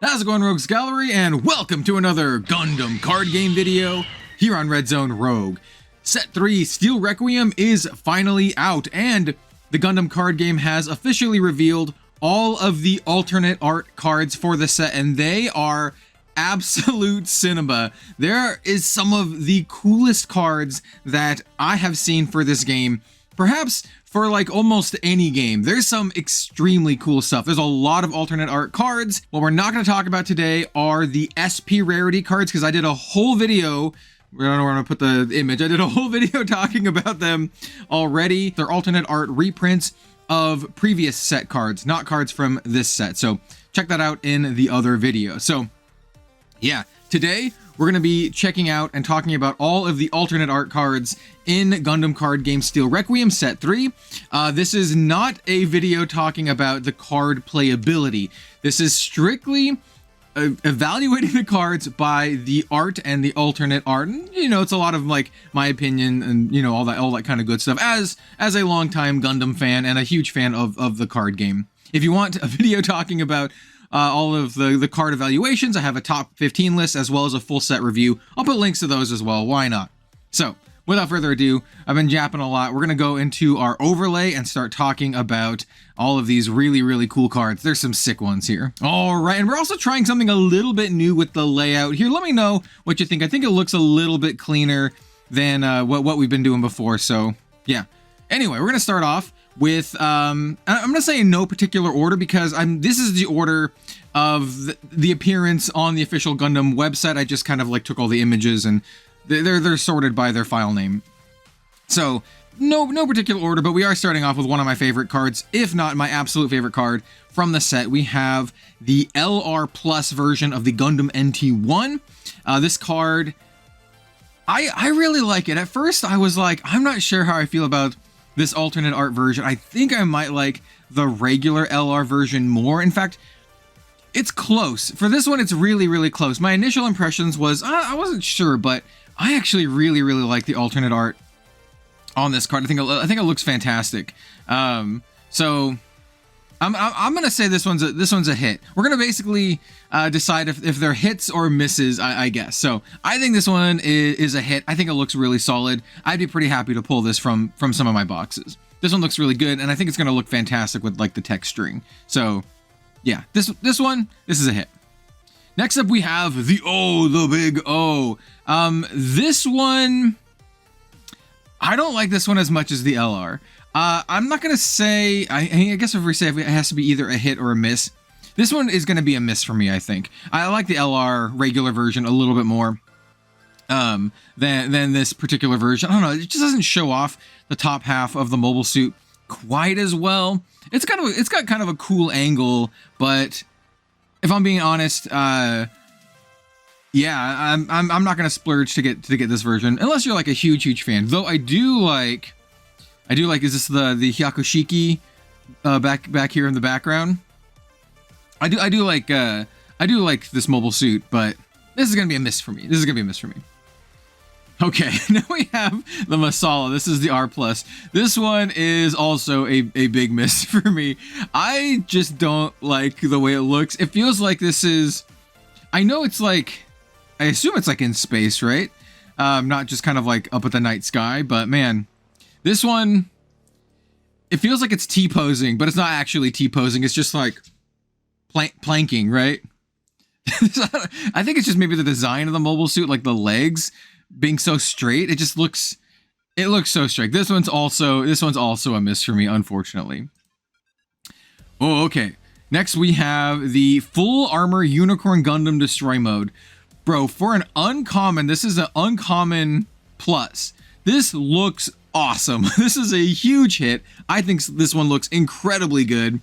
How's it going, Rogues Gallery, and welcome to another Gundam card game video here on Red Zone Rogue. Set 3 Steel Requiem is finally out, and the Gundam card game has officially revealed all of the alternate art cards for the set, and they are absolute cinema. There is some of the coolest cards that I have seen for this game, perhaps for like almost any game. There's some extremely cool stuff. There's a lot of alternate art cards. What we're not going to talk about today are the SP rarity cards, because I did a whole video, I don't know where I'm going to put the image, I did a whole video talking about them already. They're alternate art reprints of previous set cards, not cards from this set. So check that out in the other video. So yeah, today we're going to be checking out and talking about all of the alternate art cards in Gundam card game Steel Requiem Set 3. This is not a video talking about the card playability. This is strictly evaluating the cards by the art and the alternate art. And, you know, it's a lot of like my opinion and, you know, all that kind of good stuff as a longtime Gundam fan and a huge fan of the card game. If you want a video talking about all of the card evaluations, I have a top 15 list as well as a full set review. I'll put links to those as well. Why not? So without further ado, I've been yapping a lot. We're going to go into our overlay and start talking about all of these really cool cards. There's some sick ones here. All right, and we're also trying something a little bit new with the layout here. Let me know what you think. I think it looks a little bit cleaner than what we've been doing before. So yeah. Anyway, we're going to start off with, I'm going to say in no particular order, because this is the order of the appearance on the official Gundam website. I just kind of like took all the images and they're sorted by their file name. So no particular order, but we are starting off with one of my favorite cards, if not my absolute favorite card from the set. We have the LR Plus version of the Gundam NT1. This card, I really like it. At first I was like, I'm not sure how I feel about this alternate art version. I think I might like the regular LR version more. In fact, it's close. For this one, it's really close. My initial impressions was, I wasn't sure, but I actually really like the alternate art on this card. I think it looks fantastic. So I'm gonna say this one's a hit. We're gonna basically decide if they're hits or misses, I guess. So I think this one is a hit. I think it looks really solid. I'd be pretty happy to pull this from some of my boxes. This one looks really good, and I think it's gonna look fantastic with like the texturing. So yeah, this is a hit. Next up, we have the big O. This one, I don't like this one as much as the LR. I'm not gonna say, I guess if we say it has to be either a hit or a miss, this one is gonna be a miss for me, I think. I like the LR regular version a little bit more than this particular version. I don't know, it just doesn't show off the top half of the mobile suit quite as well. It's got kind of a cool angle, but if I'm being honest, yeah, I'm not gonna splurge to get this version unless you're like a huge fan. Though I do like, is this the Hyakushiki back here in the background? I do like this mobile suit, but this is gonna be a miss for me. Okay, now we have the Masala. This is the R+. This one is also a big miss for me. I just don't like the way it looks. It feels like this is, I know it's like, I assume it's like in space, right? Not just kind of like up at the night sky, but man, this one, it feels like it's T-posing, but it's not actually T-posing. It's just like planking, right? I think it's just maybe the design of the mobile suit, like the legs being so straight. It looks so straight. This one's also a miss for me, unfortunately. Oh, okay. Next we have the full armor Unicorn Gundam Destroy mode. Bro, for an uncommon, this is an uncommon plus. This looks awesome. This is a huge hit. I think this one looks incredibly good.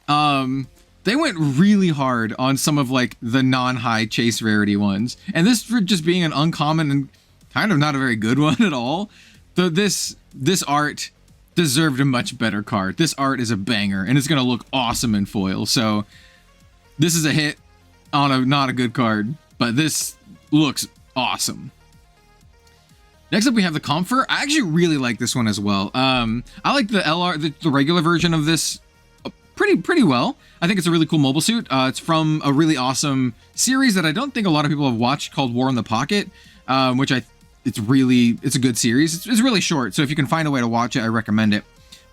They went really hard on some of like the non-high chase rarity ones, and this for just being an uncommon and kind of not a very good one at all. This art deserved a much better card. This art is a banger, and it's gonna look awesome in foil. So this is a hit on not a good card, but this looks awesome. Next up, we have the Comfort. I actually really like this one as well. I like the LR, the regular version of this pretty well. I think it's a really cool mobile suit. It's from a really awesome series that I don't think a lot of people have watched called War in the Pocket, which it's a good series. It's really short, so if you can find a way to watch it, I recommend it.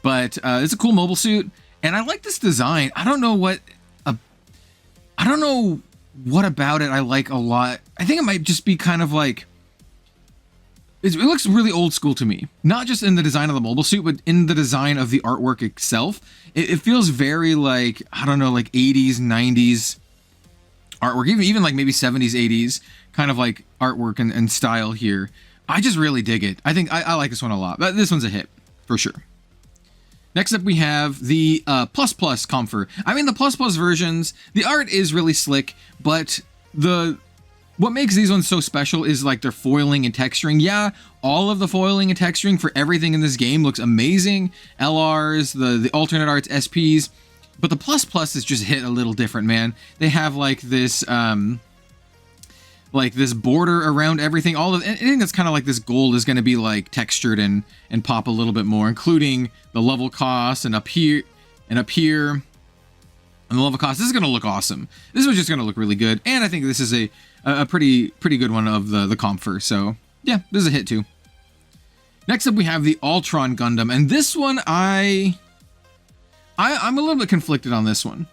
But it's a cool mobile suit, and I like this design. I don't know what about it I like a lot. I think it might just be kind of like, it looks really old school to me. Not just in the design of the mobile suit, but in the design of the artwork itself. It feels very like, I don't know, like 80s, 90s artwork, even like maybe 70s, 80s kind of like artwork and style here. I just really dig it. I think I like this one a lot. But this one's a hit for sure. Next up, we have the Plus Comfort. I mean, the Plus versions, the art is really slick, but what makes these ones so special is like their foiling and texturing. Yeah, all of the foiling and texturing for everything in this game looks amazing. LRs, the alternate arts, SPs, but the Plus is just hit a little different, man. They have like this border around everything. Anything that's kind of like this gold is going to be like textured and pop a little bit more, including the level cost and up here. And the level cost. This is going to look awesome. This was just going to look really good. And I think this is a pretty good one of the Comfort. So yeah, this is a hit too. Next up, we have the Ultron Gundam. And this one, I'm a little bit conflicted on this one.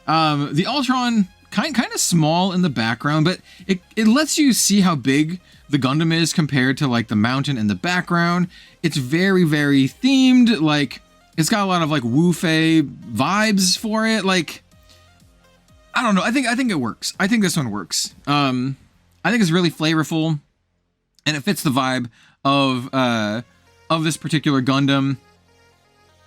The Ultron, kind of small in the background, but it lets you see how big the Gundam is compared to like the mountain in the background. It's very, very themed. Like, it's got a lot of like Wu-Fei vibes for it. Like, I don't know. I think it works. I think this one works. I think it's really flavorful, and it fits the vibe of this particular Gundam.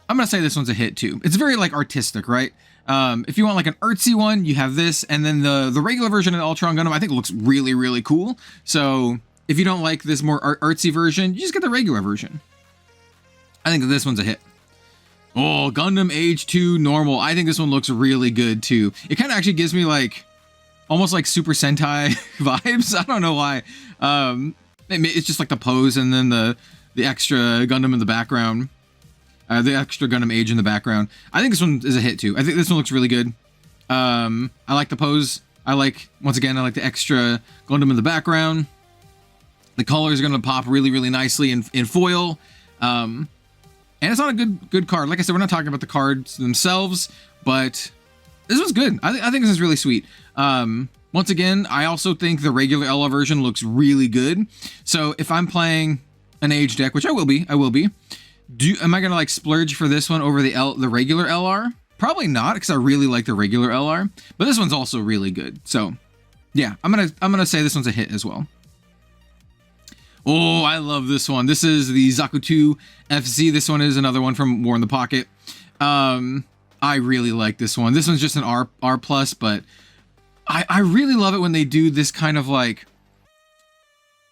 I'm gonna say this one's a hit too. It's very like artistic, right? If you want like an artsy one, you have this, and then the regular version of the Ultron Gundam I think looks really, really cool. So if you don't like this more artsy version, you just get the regular version. I think this one's a hit. Oh, Gundam Age 2 Normal. I think this one looks really good too. It kind of actually gives me like almost like Super Sentai vibes. I don't know why. It's just like the pose and then the extra Gundam in the background. The extra Gundam Age in the background. I think this one is a hit too. I think this one looks really good. I like the pose. Once again, I like the extra Gundam in the background. The color is going to pop really, really nicely in foil. And it's not a good card. Like I said, we're not talking about the cards themselves, but this one's good. I think this is really sweet. Once again, I also think the regular LR version looks really good. So if I'm playing an Age deck, which I will be, am I gonna like splurge for this one over the regular LR? Probably not, because I really like the regular LR. But this one's also really good. So yeah, I'm gonna say this one's a hit as well. Oh, I love this one. This is the Zaku 2 FC. This one is another one from War in the Pocket. I really like this one. This one's just an R+, but I really love it when they do this kind of like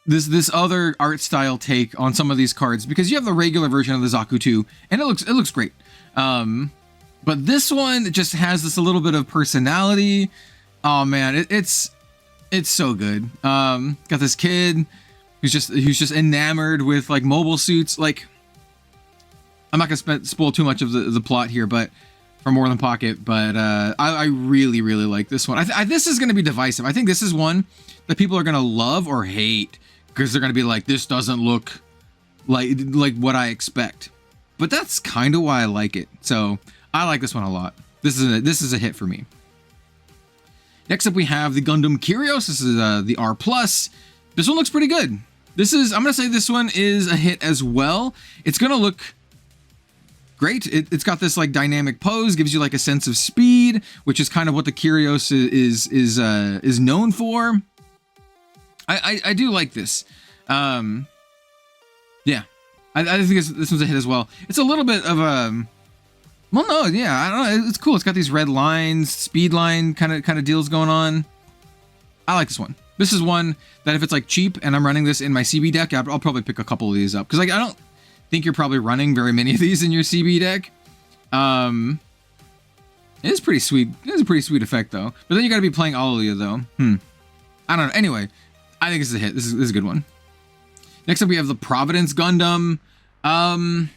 this other art style take on some of these cards, because you have the regular version of the Zaku 2 and it looks great. But this one just has this a little bit of personality. Oh man, it's so good. Got this kid who's just enamored with like mobile suits. Like, I'm not gonna spoil too much of the plot here, but for More Than Pocket. But I really like this one. This is gonna be divisive. I think this is one that people are gonna love or hate, because they're gonna be like, this doesn't look like what I expect. But that's kind of why I like it. So I like this one a lot. This is a hit for me. Next up, we have the Gundam Kyrios. This is the R+. This one looks pretty good. I'm gonna say this one is a hit as well. It's gonna look great. It's got this like dynamic pose, gives you like a sense of speed, which is kind of what the Kyrios is known for. I do like this. Yeah, I think this one's a hit as well. It's a little bit of a, well, no, yeah, I don't know. It's cool. It's got these red lines, speed line kind of deals going on. I like this one. This is one that if it's like cheap and I'm running this in my CB deck, I'll probably pick a couple of these up, because like I don't think you're probably running very many of these in your CB deck. It is pretty sweet. It is a pretty sweet effect though. But then you got to be playing Aurelia though. I don't know. Anyway, I think this is a hit. This is a good one. Next up, we have the Providence Gundam. I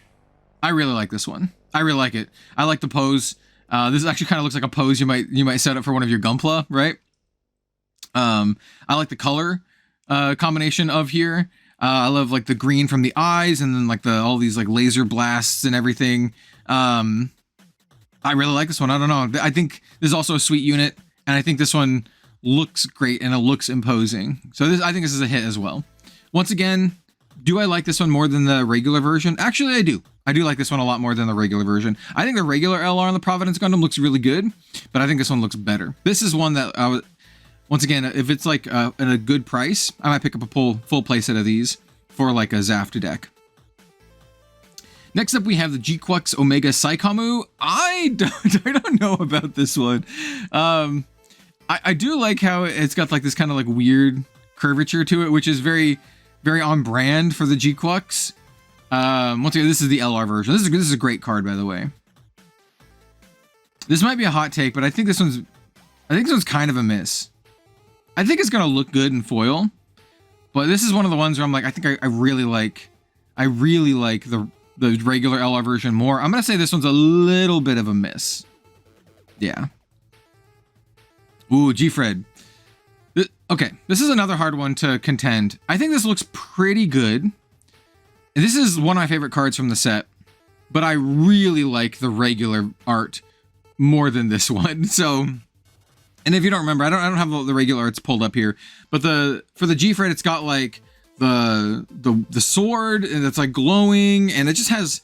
really like this one. I really like it. I like the pose. This actually kind of looks like a pose you might set up for one of your Gunpla, right? I like the color combination of here. I love like the green from the eyes, and then like all these like laser blasts and everything. I really like this one. I don't know. I think this is also a sweet unit, and I think this one looks great and it looks imposing. So I think this is a hit as well. Once again, do I like this one more than the regular version? Actually, I do. I do like this one a lot more than the regular version. I think the regular LR on the Providence Gundam looks really good, but I think this one looks better. This is one that I would, once again, if it's like at a good price, I might pick up a full playset of these for like a Zafta deck. Next up, we have the G-Quux Omega Saikamu. I don't know about this one. I do like how it's got like this kind of like weird curvature to it, which is very, very on brand for the G-Quux. Once again, this is the LR version. This is a great card, by the way. This might be a hot take, but I think this one's kind of a miss. I think it's gonna look good in foil, but this is one of the ones where I'm like, I think I really like the regular LR version more. I'm gonna say this one's a little bit of a miss. Yeah. Ooh, G-Fred. Okay, this is another hard one to contend. I think this looks pretty good. This is one of my favorite cards from the set, but I really like the regular art more than this one. So, and if you don't remember, I don't have the regular arts pulled up here, but for the G-Fred, it's got like the sword, and it's like glowing, and it just has,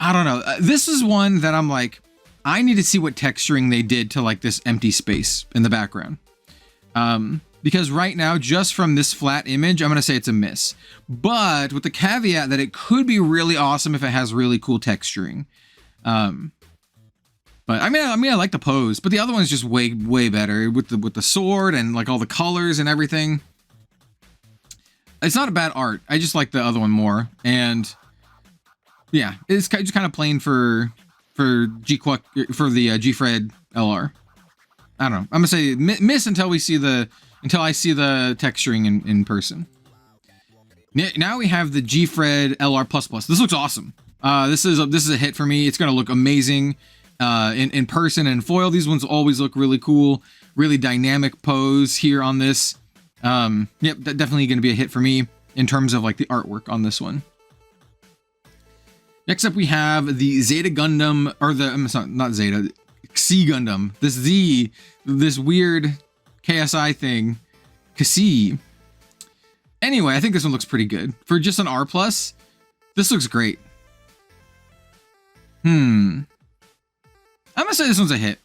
I don't know. This is one that I'm like, I need to see what texturing they did to like this empty space in the background. Because right now, just from this flat image, I'm going to say it's a miss. But with the caveat that it could be really awesome if it has really cool texturing. But I mean, I like the pose, but the other one's just way better with the sword and like all the colors and everything. It's not a bad art. I just like the other one more. And yeah, it's just kind of plain for the G-Fred LR. I don't know. I'm gonna say miss until I see the texturing in person. Now we have the G-Fred LR++. This looks awesome. This is a hit for me. It's gonna look amazing in person and foil. These ones always look really cool. Really dynamic pose here on this. Yep, definitely gonna be a hit for me in terms of like the artwork on this one. Next up, we have the Zeta Gundam, or not Zeta, Xi Gundam. This weird KSI thing, Kasi. Anyway, I think this one looks pretty good for just an R+. This looks great. I'm gonna say this one's a hit.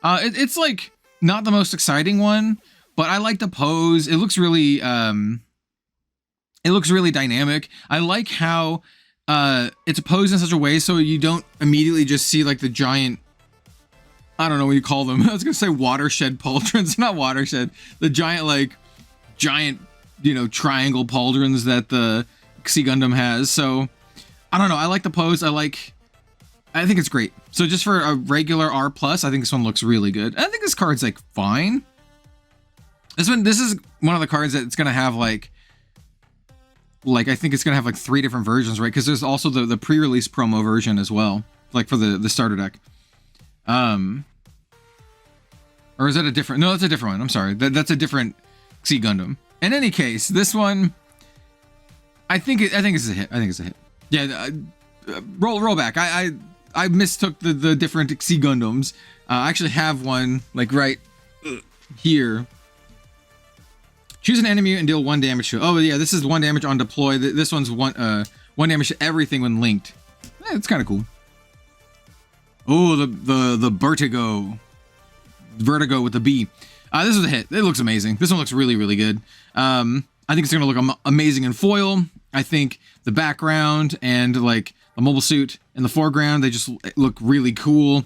It's like not the most exciting one, but I like the pose. It looks really dynamic. I like how it's posed in such a way so you don't immediately just see like the giant, I don't know what you call them. I was gonna say watershed pauldrons, not watershed. The giant, you know, triangle pauldrons that the Xi Gundam has. So I don't know. I like the pose. I think it's great. So just for a regular R+, I think this one looks really good. I think this card's like fine. This is one of the cards that it's gonna have like I think it's gonna have like 3 different versions, right? Because there's also the pre-release promo version as well, like for the starter deck. Or is that a different? No, that's a different one. I'm sorry. That's a different Xi Gundam. In any case, this one, I think it's a hit. I think it's a hit. Yeah. Roll back. I mistook the different Xi Gundams. I actually have one like right here. Choose an enemy and deal 1 damage to it. Oh yeah, this is 1 damage on deploy. This one's 1 damage to everything when linked. It's kind of cool. Oh, the Vertigo with the B. This is a hit. It looks amazing. This one looks really good. I think it's gonna look amazing in foil. I think the background and like the mobile suit in the foreground, they just look really cool.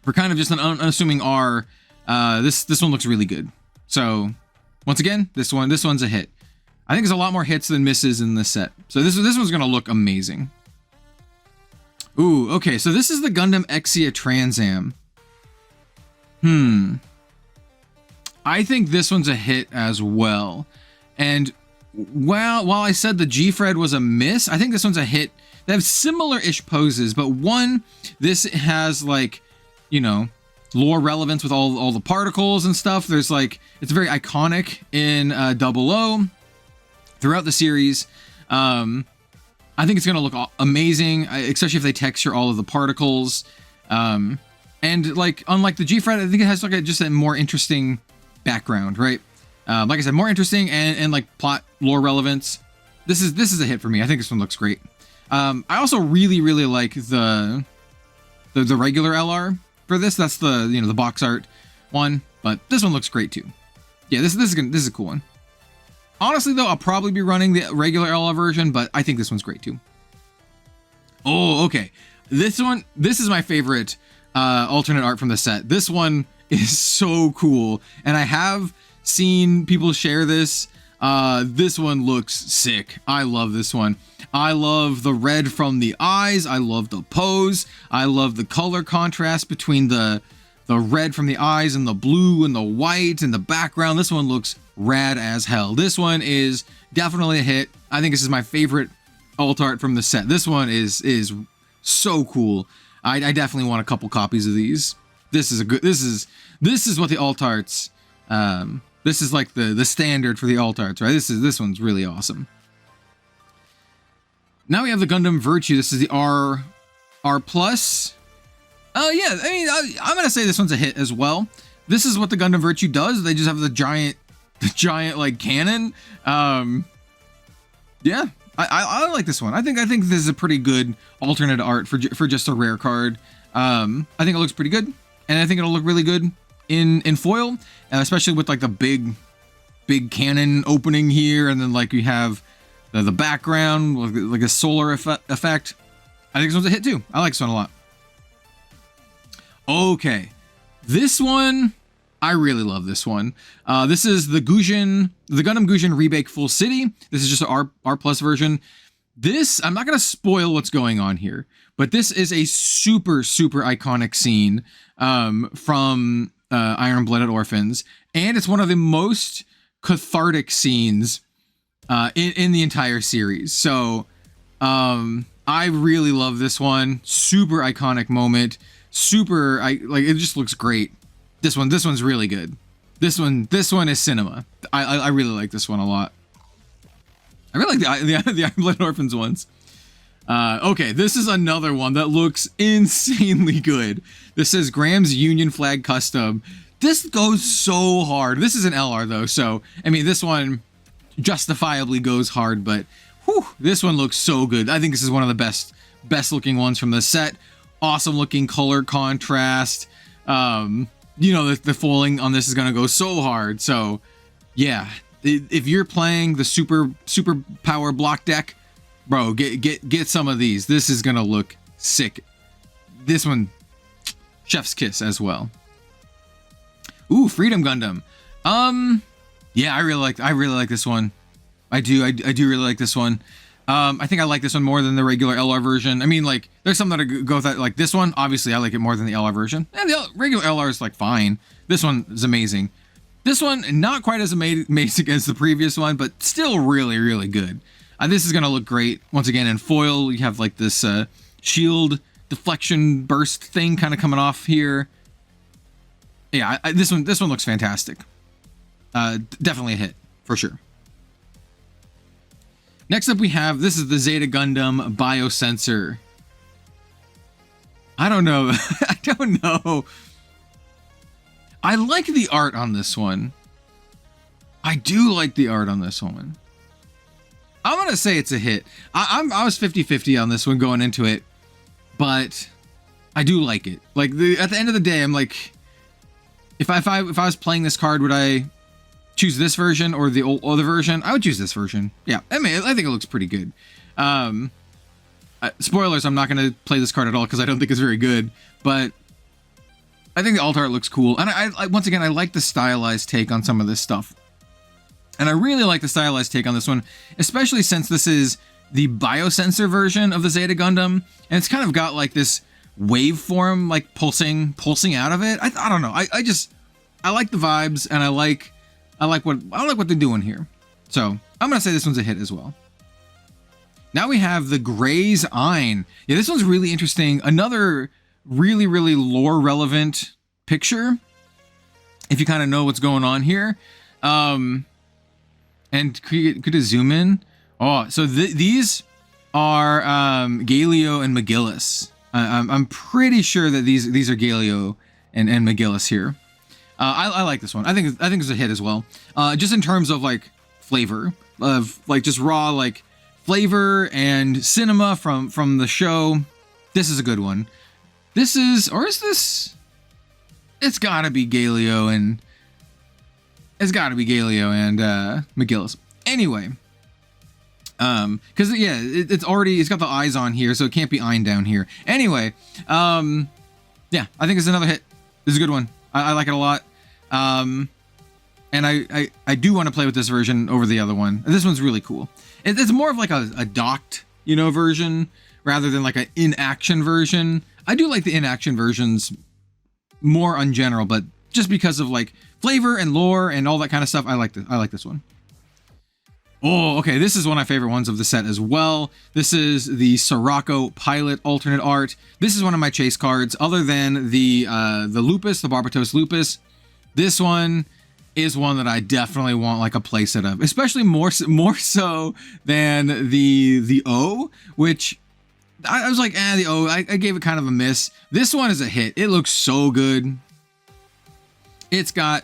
For kind of just an unassuming R, this one looks really good. So once again, this one's a hit. I think there's a lot more hits than misses in this set. So this one's gonna look amazing. Ooh, okay, so this is the Gundam Exia Transam. I think this one's a hit as well. And well, while I said the G-Fred was a miss, I think this one's a hit. They have similar-ish poses, but one, this has like, you know, lore relevance with all the particles and stuff. There's like, it's very iconic in 00 throughout the series. I think it's going to look amazing, especially if they texture all of the particles. And like, unlike the G-Fred, I think it has like just a more interesting background, right? Like I said, more interesting and like plot lore relevance. This is a hit for me. I think this one looks great. I also really like the regular LR for this. That's the, you know, the box art one, but this one looks great too. Yeah, this is a cool one. Honestly though, I'll probably be running the regular LR version, but I think this one's great too. Oh, okay. This is my favorite alternate art from the set. This one is so cool, and I have seen people share this. This one looks sick. I love this one. I love the red from the eyes. I love the pose. I love the color contrast between the red from the eyes and the blue and the white and the background. This one looks rad as hell. This one is definitely a hit. I think this is my favorite alt art from the set. This one is so cool. I definitely want a couple copies of these. This is what the alt arts, this is like the standard for the alt arts, right? This one's really awesome. Now we have the Gundam Virtue. This is the R+. Oh yeah, I mean, I'm gonna say this one's a hit as well. This is what the Gundam Virtue does. They just have the giant like cannon. Yeah, I like this one. I think this is a pretty good alternate art for just a rare card. I think it looks pretty good, and I think it'll look really good in foil, especially with like the big cannon opening here, and then like you have the background like a solar effect. I think this one's a hit too. I like this one a lot. Okay, this one, I really love this one. This is the Gundam Gujin Rebake Full City. This is just an R+ version. This, I'm not going to spoil what's going on here, but this is a super iconic scene from Iron-Blooded Orphans, and it's one of the most cathartic scenes in the entire series. So I really love this one. Super iconic moment. It just looks great. This one's really good. This one is cinema. I really like this one a lot. I really like the Iron-Blooded Orphans ones. Okay, this is another one that looks insanely good. This says Graham's Union Flag Custom. This goes so hard. This is an LR though, so I mean this one justifiably goes hard, but whew, this one looks so good. I think this is one of the best looking ones from the set. Awesome looking color contrast. You know, the foiling on this is gonna go so hard. So yeah, if you're playing the super power block deck, bro, get some of these. This is gonna look sick. This one, chef's kiss as well. Ooh, Freedom Gundam. Yeah, I really like this one. I do really like this one. I think I like this one more than the regular LR version. I mean, like, there's some that go with that, like this one. Obviously, I like it more than the LR version. And the regular LR is, like, fine. This one is amazing. This one, not quite as amazing as the previous one, but still really good. This is going to look great. Once again, in foil, you have, like, this shield deflection burst thing kind of coming off here. Yeah, this one looks fantastic. Definitely a hit, for sure. Next up we have, this is the Zeta Gundam Biosensor. I don't know. I don't know. I like the art on this one. I do like the art on this one. I'm going to say it's a hit. I was 50-50 on this one going into it, but I do like it. Like, at the end of the day, I'm like, if I was playing this card, would I choose this version or the other version? I would choose this version. Yeah, I mean, I think it looks pretty good. Spoilers, I'm not going to play this card at all because I don't think it's very good, but I think the alt art looks cool. And I once again, I like the stylized take on some of this stuff. And I really like the stylized take on this one, especially since this is the biosensor version of the Zeta Gundam, and it's kind of got like this waveform, like pulsing out of it. I don't know. I like the vibes, and I like what they're doing here. So I'm gonna say this one's a hit as well. Now we have the Gray's Ein. Yeah, this one's really interesting. Another really, really lore relevant picture, if you kind of know what's going on here. And could you zoom in? Oh, so these are Galio and McGillis. I'm pretty sure that these are Galio and McGillis here. I like this one. I think it's a hit as well. Just in terms of like flavor, of like just raw like flavor and cinema from the show. This is a good one. This is, or is this? It's gotta be Galio and McGillis. Anyway, because yeah, it's got the eyes on here, so it can't be Ein down here. Anyway, yeah, I think it's another hit. This is a good one. I like it a lot. And I do want to play with this version over the other one. This one's really cool. It's more of like a docked, version rather than like an in-action version. I do like the in-action versions more in general, but just because of like flavor and lore and all that kind of stuff, I like this one. Oh, okay, this is one of my favorite ones of the set as well. This is the Sirocco Pilot alternate art. This is one of my chase cards, other than the Lupus, the Barbatos Lupus. This one is one that I definitely want like a playset of, especially more so than the O, which I was like, the O, I gave it kind of a miss. This one is a hit. It looks so good. It's got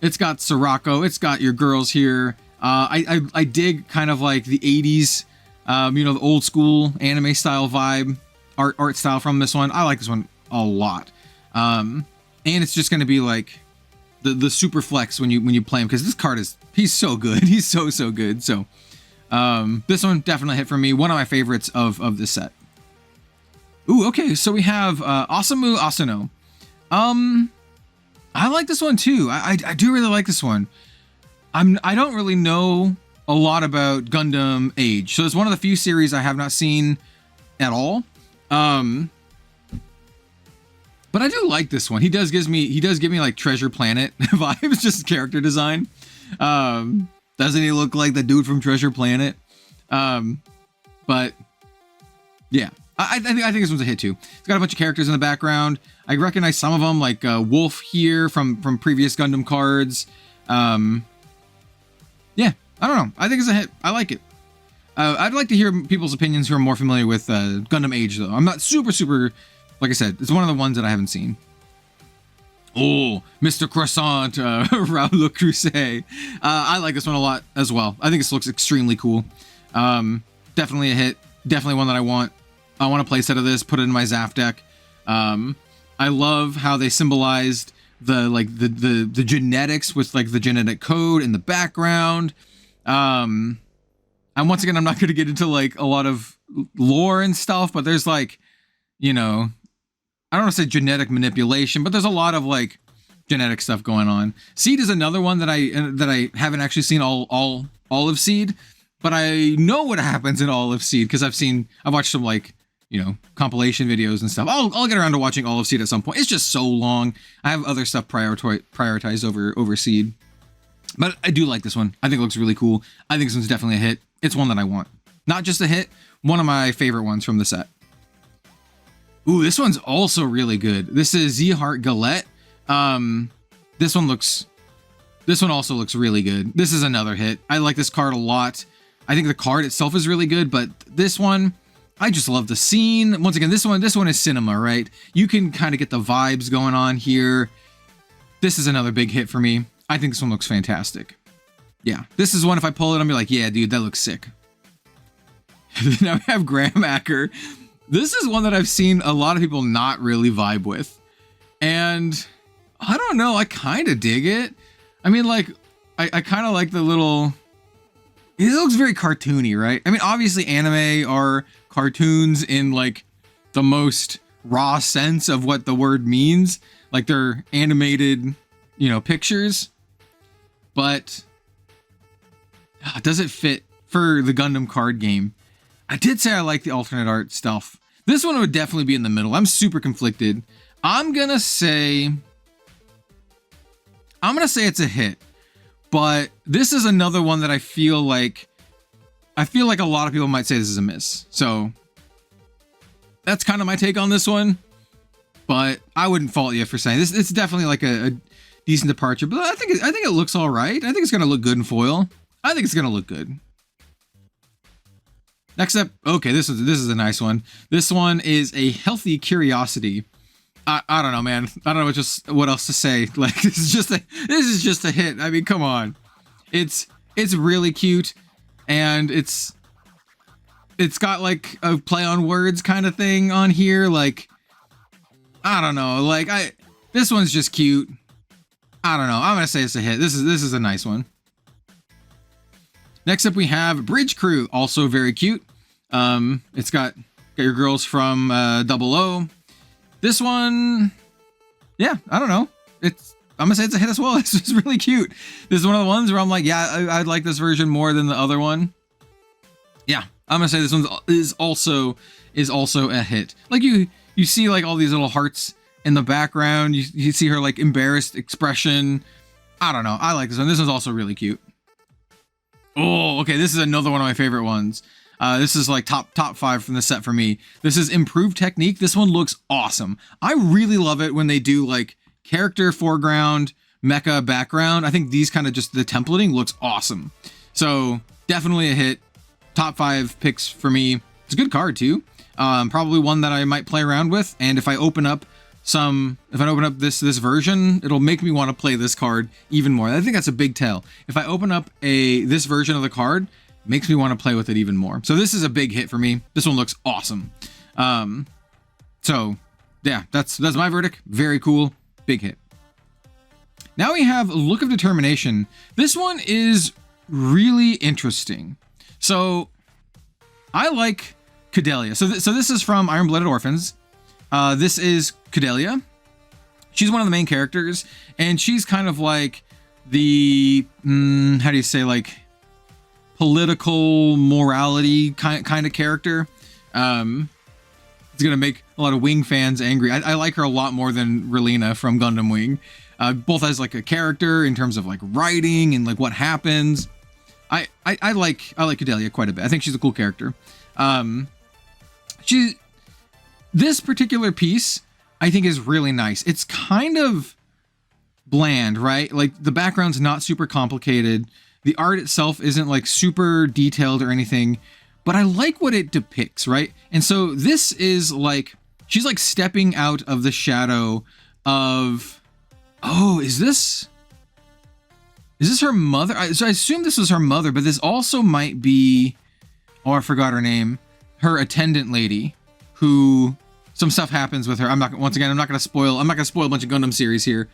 Sirocco. It's got your girls here. I dig kind of like the 80s, the old school anime style vibe, art style from this one. I like this one a lot. And it's just going to be like the super flex when you play him, because this card he's so good. He's so good. So this one definitely hit for me. One of my favorites of this set. Ooh, okay. So we have Osamu Asano. I like this one too. I do really like this one. I don't really know a lot about Gundam Age, so it's one of the few series I have not seen at all. But I do like this one. He does give me like Treasure Planet vibes, just character design. Doesn't he look like the dude from Treasure Planet? But yeah, I think this one's a hit too. It's got a bunch of characters in the background. I recognize some of them, like Wolf here from previous Gundam cards. Yeah, I don't know. I think it's a hit. I like it. I'd like to hear people's opinions who are more familiar with Gundam Age, though. I'm not super, like I said, it's one of the ones that I haven't seen. Oh, Mr. Croissant, Raoul Le Creuset. I like this one a lot as well. I think this looks extremely cool. Definitely a hit. Definitely one that I want. I want a playset of this, put it in my Zaf deck. I love how they symbolized the genetics with like the genetic code in the background. And once again, I'm not going to get into like a lot of lore and stuff, but there's like, I don't want to say genetic manipulation, but there's a lot of like genetic stuff going on. Seed is another one that I haven't actually seen all Olive Seed, but I know what happens in Olive Seed because I've watched some like, compilation videos and stuff. I'll get around to watching Olive Seed at some point. It's just so long. I have other stuff prioritized over Seed. But I do like this one. I think it looks really cool. I think this one's definitely a hit. It's one that I want. Not just a hit, one of my favorite ones from the set. Ooh, this one's also really good. This is Z-Heart Galette. This one also looks really good. This is another hit. I like this card a lot. I think the card itself is really good, but this one, I just love the scene. Once again, this one is cinema, right? You can kind of get the vibes going on here. This is another big hit for me. I think this one looks fantastic. Yeah, this is one, if I pull it, I'll be like, yeah, dude, that looks sick. Now we have Graham Acker. This is one that I've seen a lot of people not really vibe with. And I don't know, I kind of dig it. I mean, like, I kind of like the little... It looks very cartoony, right? I mean, obviously anime are cartoons in like the most raw sense of what the word means. Like they're animated, pictures. But does it fit for the Gundam card game? I did say I like the alternate art stuff. This one would definitely be in the middle. I'm super conflicted. I'm gonna say it's a hit. but this is another one that I feel like a lot of people might say this is a miss. So that's kind of my take on this one, but I wouldn't fault you for saying this. It's definitely like a decent departure, but I think it looks all right. I think it's going to look good in foil. I think it's going to look good. Next up, okay, this is a nice one. This one is a healthy curiosity. I don't know, man. I don't know what else to say. Like, this is just a hit. I mean, come on. It's really cute, and it's got like a play on words kind of thing on here. Like, I don't know. Like, this one's just cute. I don't know. I'm gonna say it's a hit. This is a nice one. Next up, we have Bridge Crew, also very cute. It's got your girls from 00. This one, yeah, I don't know. I'm gonna say it's a hit as well. It's just really cute. This is one of the ones where I'm like, yeah, I'd like this version more than the other one. Yeah, I'm gonna say this one is also a hit. Like you see like all these little hearts in the background. You see her like embarrassed expression. I don't know. I like this one. This one's also really cute. Oh, okay. This is another one of my favorite ones. This is like top 5 from the set for me. This is Improved Technique. This one looks awesome. I really love it when they do like character foreground, mecha background. I think these kind of just the templating looks awesome. So definitely a hit. Top 5 picks for me. It's a good card too. Probably one that I might play around with. And if I open up this version, it'll make me want to play this card even more. I think that's a big tell. If I open up this version of the card, it makes me want to play with it even more. So this is a big hit for me. This one looks awesome. So yeah, that's my verdict. Very cool, big hit. Now we have Look of Determination. This one is really interesting. So I like Cadelia. So this is from Iron Blooded Orphans. This is Cadelia. She's one of the main characters, and she's kind of like the how do you say, like political morality kind of character. It's gonna make a lot of Wing fans angry. I like her a lot more than Relina from Gundam Wing. Both as like a character in terms of like writing and like what happens. I like Cadelia quite a bit. I think she's a cool character. This particular piece, I think, is really nice. It's kind of bland, right? Like the background's not super complicated. The art itself isn't like super detailed or anything, but I like what it depicts, right? And so this is like, she's like stepping out of the shadow of, oh, is this her mother? So I assume this was her mother, but this also might be, oh, I forgot her name, her attendant lady, who some stuff happens with her. I'm not going to spoil a bunch of Gundam series here,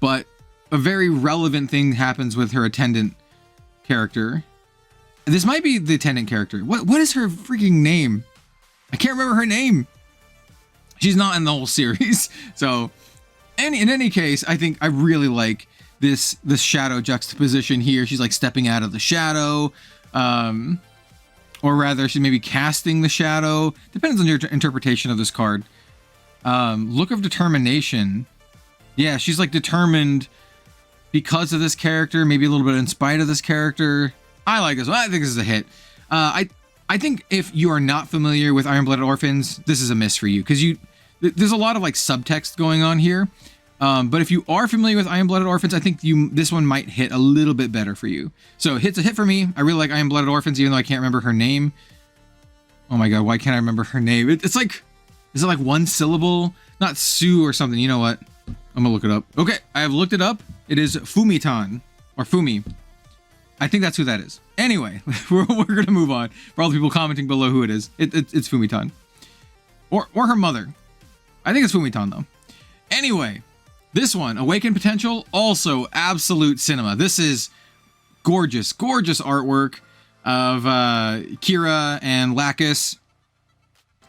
but a very relevant thing happens with her attendant character. This might be the attendant character. What is her freaking name? I can't remember her name. She's not in the whole series. So in any case, I think I really like this shadow juxtaposition here. She's like stepping out of the shadow, or rather she may be casting the shadow. Depends on your interpretation of this card. Look of Determination. Yeah, she's like determined because of this character, maybe a little bit in spite of this character. I like this one. I think this is a hit. I think if you are not familiar with Iron Blooded Orphans, this is a miss for you, because there's a lot of like subtext going on here. But if you are familiar with Iron Blooded Orphans, I think this one might hit a little bit better for you. So it's a hit for me. I really like Iron Blooded Orphans, even though I can't remember her name. Oh my god, why can't I remember her name? It's like, is it like one syllable? Not Sue or something. You know what? I'm gonna look it up. Okay, I have looked it up. It is Fumitan, or Fumi. I think that's who that is. Anyway, we're gonna move on. For all the people commenting below who it is, it's Fumitan, or her mother. I think it's Fumitan though. Anyway. This one, Awakened Potential, also absolute cinema. This is gorgeous, gorgeous artwork of Kira and Lacus.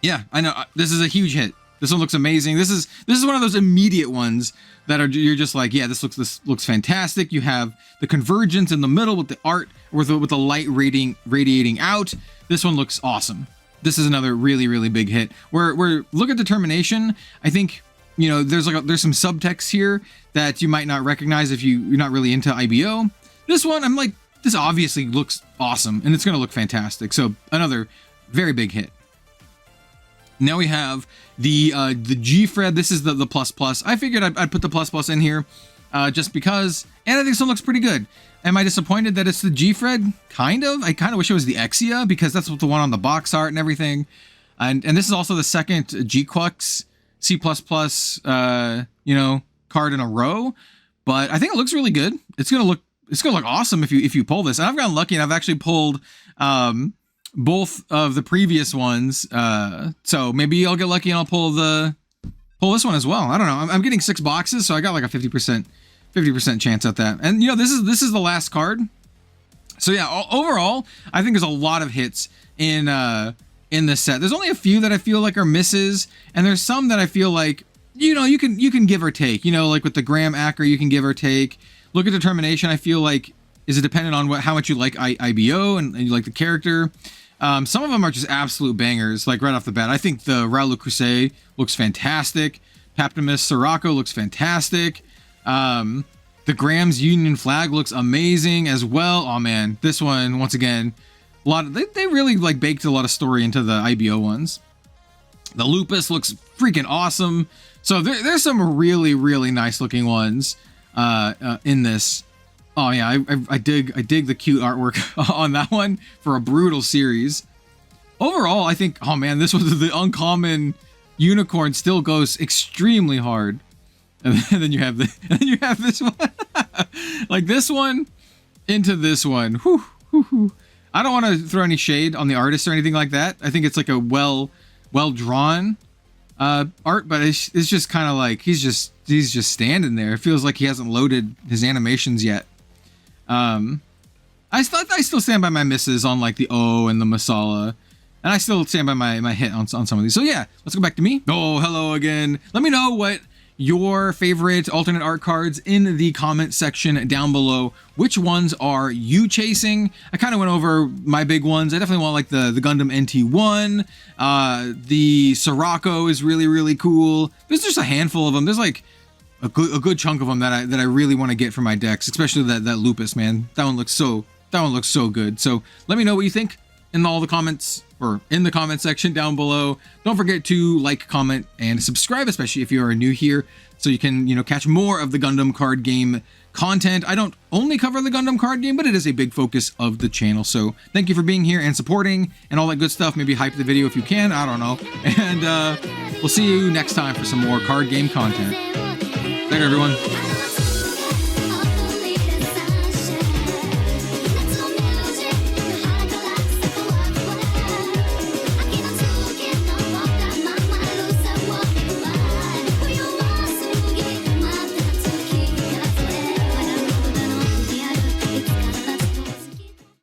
Yeah, I know, this is a huge hit. This one looks amazing. This is one of those immediate ones that you're just like, yeah, this looks fantastic. You have the convergence in the middle with the art, with the light radiating out. This one looks awesome. This is another really, really big hit. Where Look at Determination, I think, you know, there's some subtext here that you might not recognize if you're not really into IBO. This one, I'm like, this obviously looks awesome, and it's going to look fantastic. So another very big hit. Now we have the G-Fred. This is the plus plus. I figured I'd put the plus plus in here just because, and I think this one looks pretty good. Am I disappointed that it's the G-Fred? Kind of. I kind of wish it was the Exia, because that's what the one on the box art and everything. And this is also the second G-Quux C++, you know, card in a row. But I think it looks really good. It's gonna look awesome if you pull this. And I've gotten lucky and I've actually pulled both of the previous ones. So maybe I'll get lucky and I'll pull this one as well. I don't know. I'm getting 6 boxes, so I got like a 50% chance at that. And you know, this is the last card. So yeah, overall, I think there's a lot of hits in this set. There's only a few that I feel like are misses, and there's some that I feel like, you know, you can give or take. You know, like with the Graham Acker, you can give or take. Look at Determination, I feel like, is it dependent on how much you like IBO and you like the character. Some of them are just absolute bangers, like right off the bat. I think the Raoul Crusade looks fantastic. Paptimus Sirocco looks fantastic. The Graham's Union Flag looks amazing as well. Oh man, this one, once again, they really like baked a lot of story into the IBO ones. The Lupus looks freaking awesome. So there's some really, really nice looking ones in this. Oh yeah, I dig the cute artwork on that one for a brutal series. Overall, I think, oh man, this was the uncommon unicorn still goes extremely hard. And then you have this one. Like this one into this one. Whew, whew, whew. I don't want to throw any shade on the artist or anything like that. I think it's like a well drawn art, but it's just kind of like he's just standing there. It feels like he hasn't loaded his animations yet. I still stand by my misses on like the O and the Masala, and I still stand by my hit on some of these. So yeah, let's go back to me. Oh, hello again. Let me know what your favorite alternate art cards in the comment section down below. Which ones are you chasing? I kind of went over my big ones. I definitely want like the Gundam NT1. The Sirocco is really, really cool. There's just a handful of them. There's like a good chunk of them that I really want to get for my decks, especially that Lupus, man. That one looks so good. So let me know what you think in all the comments, or in the comment section down below. Don't forget to like, comment, and subscribe, especially if you are new here, so you can, you know, catch more of the Gundam card game content. I don't only cover the Gundam card game, but it is a big focus of the channel. So thank you for being here and supporting and all that good stuff. Maybe hype the video if you can, I don't know. And we'll see you next time for some more card game content. Later, everyone.